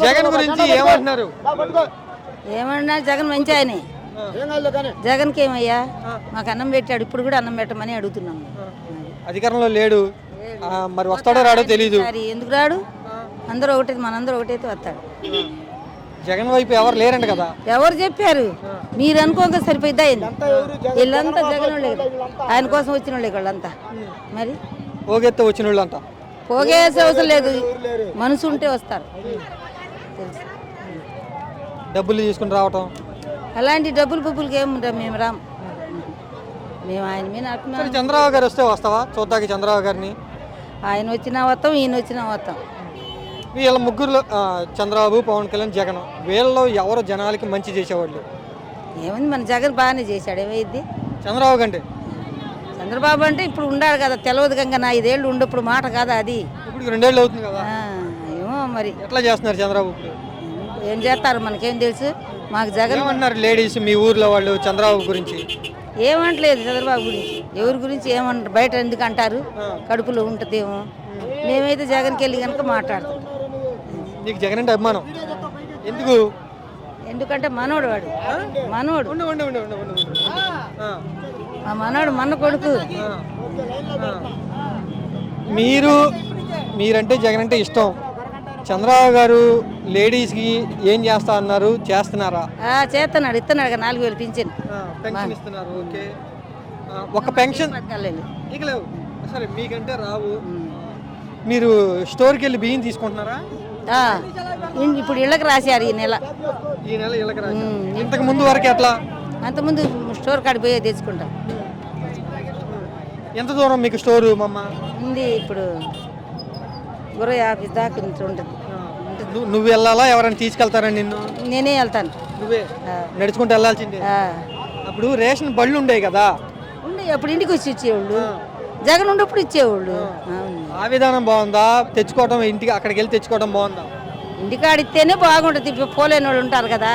జగన్ గురించి ఏమంటున్నారు? ఏమన్నా జగన్ మంచి ఆయన. జగన్కి ఏమయ్యా మాకు అన్నం పెట్టాడు, ఇప్పుడు కూడా అన్నం పెట్టమని అడుగుతున్నాము. అధికారంలో లేడు, మరి వస్తాడో రాడో తెలీదు. ఎందుకు రాడు? అందరూ ఒకటే, మనందరూ ఒకటైతే వస్తాడు. జగన్ వైపు ఎవరు లేరంట కదా. ఎవరు చెప్పారు? మీరు అనుకోక సరిపోయిద్దా? వీళ్ళంతా జగన్ వాళ్ళే కదా, ఆయన కోసం వచ్చిన వాళ్ళే వాళ్ళంతా. మరి పోగెత్తే వచ్చిన వాళ్ళు అంతా పోగేసే అవసరం లేదు, మనసు ఉంటే వస్తారు. తెలుసు, డబ్బులు తీసుకుని రావటం అలాంటి డబ్బులు పుబ్బులకి ఏముంటాం మేము రాము. మేము ఆయన మీద అభిమానం. చంద్రబాబు గారు వస్తే వస్తావా చూద్దాకి? చంద్రబాబు గారిని ఆయన వచ్చినా వస్తాం, ఈయన వచ్చినా వస్తాం. వీళ్ళ ముగ్గురులో చంద్రబాబు, పవన్ కళ్యాణ్, జగన్, వీళ్ళలో ఎవరు జనాలకి మంచి చేసేవాళ్ళు? ఏముంది, మన జగన్ బాగానే చేశాడు. ఏమైంది చంద్రబాబు కంటే? చంద్రబాబు అంటే ఇప్పుడు ఉండాలి కదా, తెలియదు గంగ. నా 5 ఏళ్ళు ఉండప్పుడు మాట కాదా అది. ఇప్పుడు 2 ఏళ్ళు అవుతుంది కదా. ఏమో మరి ఎట్లా చేస్తున్నారు చంద్రబాబు? ఏం చేస్తారు మనకేం తెలుసు. మాకు జగన్ ఏమన్నారు లేడీస్ మీ ఊర్లో వాళ్ళు చంద్రబాబు గురించి? ఏమంటలేదు చంద్రబాబు గురించి. ఎవరి గురించి ఏమంటారు? బయట ఎందుకు అంటారు? కడుపులో ఉంటుందేమో. మేమైతే జగన్కి వెళ్ళి కనుక మాట్లాడతాం. నీకు జగన్ అంటే అభిమానం ఎందుకు? ఎందుకంటే మనోడు, వాడు మనోడు, మా మనోడు, మన కొడుకు. మీరంటే జగన్ అంటే ఇష్టం. చంద్రబాబు గారు లేడీస్కి ఏం చేస్తా అన్నారు, చేస్తున్నారా? చేస్తున్నాడు, ఇస్తున్నాడు కదా 4,000 పింఛన్. పెన్షన్ ఇస్తున్నారు. ఓకే, ఒక పెన్షన్ సరే మీకంటే రావు. మీరు స్టోర్కి వెళ్ళి బియ్యం తీసుకుంటున్నారా? ఇప్పుడు ఇళ్ళకి రాశారు ఈ నెల. ఇళ్ళకి రాశారు. ఇంతకు ముందు వరకు ఎట్లా? అంతకుముందు స్టోర్ కాడికి పోయి తెచ్చుకుంటాం. ఎంత దూరం మీకు స్టోరు మమ్మ? ఉంది ఇప్పుడు 50 దాకా ఉంటుంది. నువ్వు వెళ్ళాలా, ఎవరైనా తీసుకెళ్తారా నిన్ను? నేనే వెళ్తాను. నువ్వే నడుచుకుంటూ వెళ్ళాల్సిందే. అప్పుడు రేషన్ బళ్ళు ఉండేవి కదా. ఉండే, అప్పుడు ఇంటికి వచ్చి ఇచ్చేవాళ్ళు. జగన్ ఉండప్పుడు ఇచ్చేవాళ్ళు. ఆ విధానం బాగుందా? తెచ్చుకోవడం ఇంటికి అక్కడికి వెళ్ళి తెచ్చుకోవడం బాగుందా? ఇంటికాడిస్తేనే బాగుంటుంది. పోలేని వాళ్ళు ఉంటారు కదా,